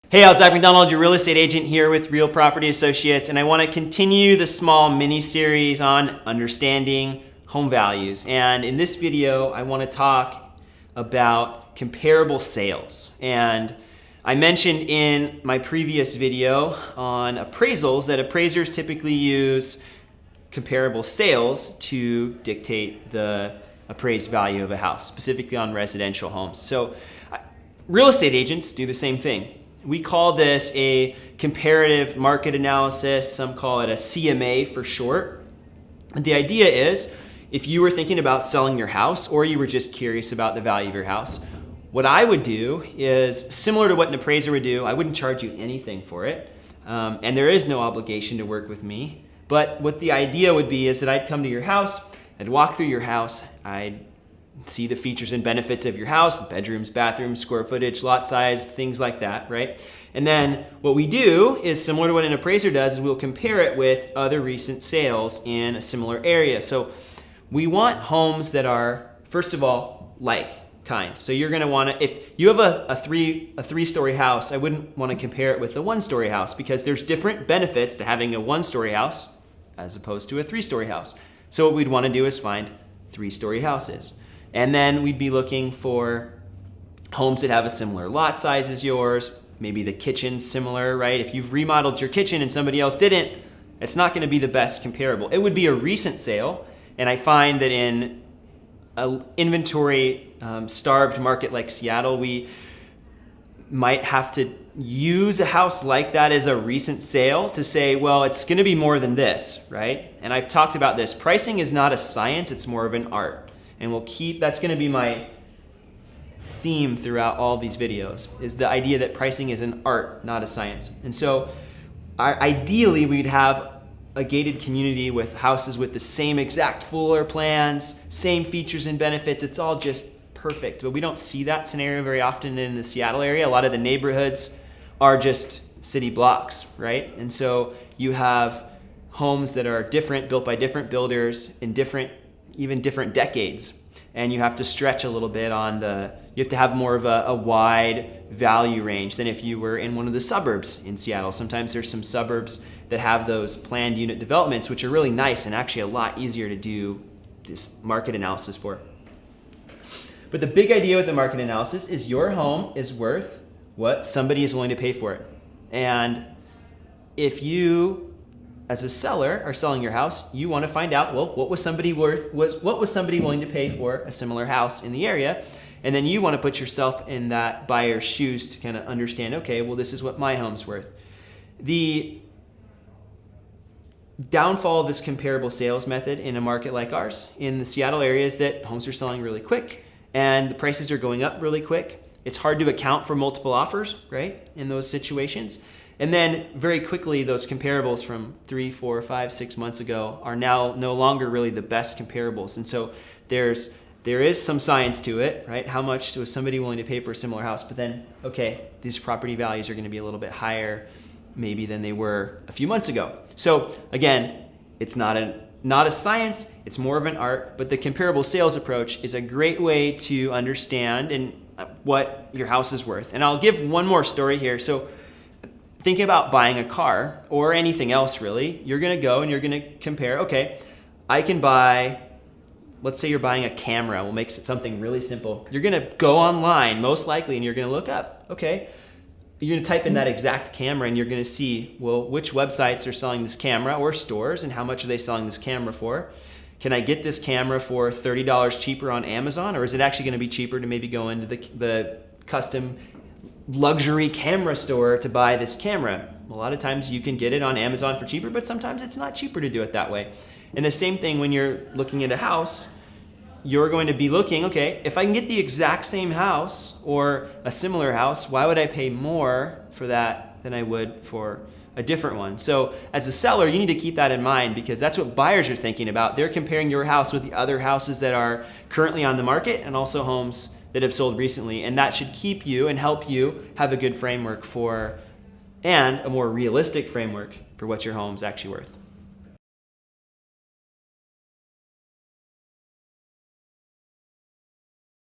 Hey, I'm Zach McDonald, your real estate agent here with Real Property Associates, and I want to continue the small mini-series on understanding home values. And in this video, I want to talk about comparable sales. And I mentioned in my previous video on appraisals that appraisers typically use comparable sales to dictate the appraised value of a house, specifically on residential homes. So real estate agents do the same thing. We call this a comparative market analysis. Some call it a CMA for short. And the idea is, if you were thinking about selling your house or you were just curious about the value of your house, what I would do is similar to what an appraiser would do. I wouldn't charge you anything for it. And there is no obligation to work with me. But what the idea would be is that I'd come to your house, I'd walk through your house, I'd see the features and benefits of your house, bedrooms, bathrooms, square footage, lot size, things like that, right? And then what we do is similar to what an appraiser does is we'll compare it with other recent sales in a similar area. So we want homes that are, first of all, kind. So you're gonna wanna, if you have a three-story house, I wouldn't wanna compare it with a one-story house because there's different benefits to having a one-story house as opposed to a three-story house. So what we'd wanna do is find three-story houses. And then we'd be looking for homes that have a similar lot size as yours, maybe the kitchen's similar, right? If you've remodeled your kitchen and somebody else didn't, it's not gonna be the best comparable. It would be a recent sale, and I find that in an inventory starved market like Seattle, we might have to use a house like that as a recent sale to say, well, it's gonna be more than this, right? And I've talked about this. Pricing is not a science, it's more of an art. And that's gonna be my theme throughout all these videos, is the idea that pricing is an art, not a science. And so ideally we'd have a gated community with houses with the same exact floor plans, same features and benefits. It's all just perfect, but we don't see that scenario very often in the Seattle area. A lot of the neighborhoods are just city blocks, right? And so you have homes that are different, built by different builders in even different decades. And you have to stretch a little bit you have to have more of a wide value range than if you were in one of the suburbs in Seattle. Sometimes there's some suburbs that have those planned unit developments, which are really nice and actually a lot easier to do this market analysis for. But the big idea with the market analysis is your home is worth what somebody is willing to pay for it. And if you, as a seller, are selling your house, you want to find out, well, what was somebody willing to pay for a similar house in the area? And then you want to put yourself in that buyer's shoes to kind of understand, okay, well, this is what my home's worth. The downfall of this comparable sales method in a market like ours in the Seattle area is that homes are selling really quick and the prices are going up really quick. It's hard to account for multiple offers, right, in those situations. And then very quickly, those comparables from 3, 4, 5, 6 months ago are now no longer really the best comparables. And so there is some science to it, right? How much was somebody willing to pay for a similar house? But then, okay, these property values are gonna be a little bit higher maybe than they were a few months ago. So again, it's not a science, it's more of an art, but the comparable sales approach is a great way to understand what your house is worth. And I'll give one more story here. So thinking about buying a car or anything else really, you're gonna go and you're gonna compare, okay, I can buy, let's say you're buying a camera, we'll make something really simple. You're gonna go online most likely and you're gonna look up, okay, you're gonna type in that exact camera and you're gonna see, well, which websites are selling this camera or stores and how much are they selling this camera for? Can I get this camera for $30 cheaper on Amazon, or is it actually gonna be cheaper to maybe go into the custom luxury camera store to buy this camera? A lot of times you can get it on Amazon for cheaper, but sometimes it's not cheaper to do it that way. And the same thing when you're looking at a house, you're going to be looking, okay, if I can get the exact same house or a similar house, why would I pay more for that than I would for a different one? So as a seller, you need to keep that in mind because that's what buyers are thinking about. They're comparing your house with the other houses that are currently on the market and also homes that have sold recently, and that should keep you and help you have a good framework and a more realistic framework for what your home's actually worth.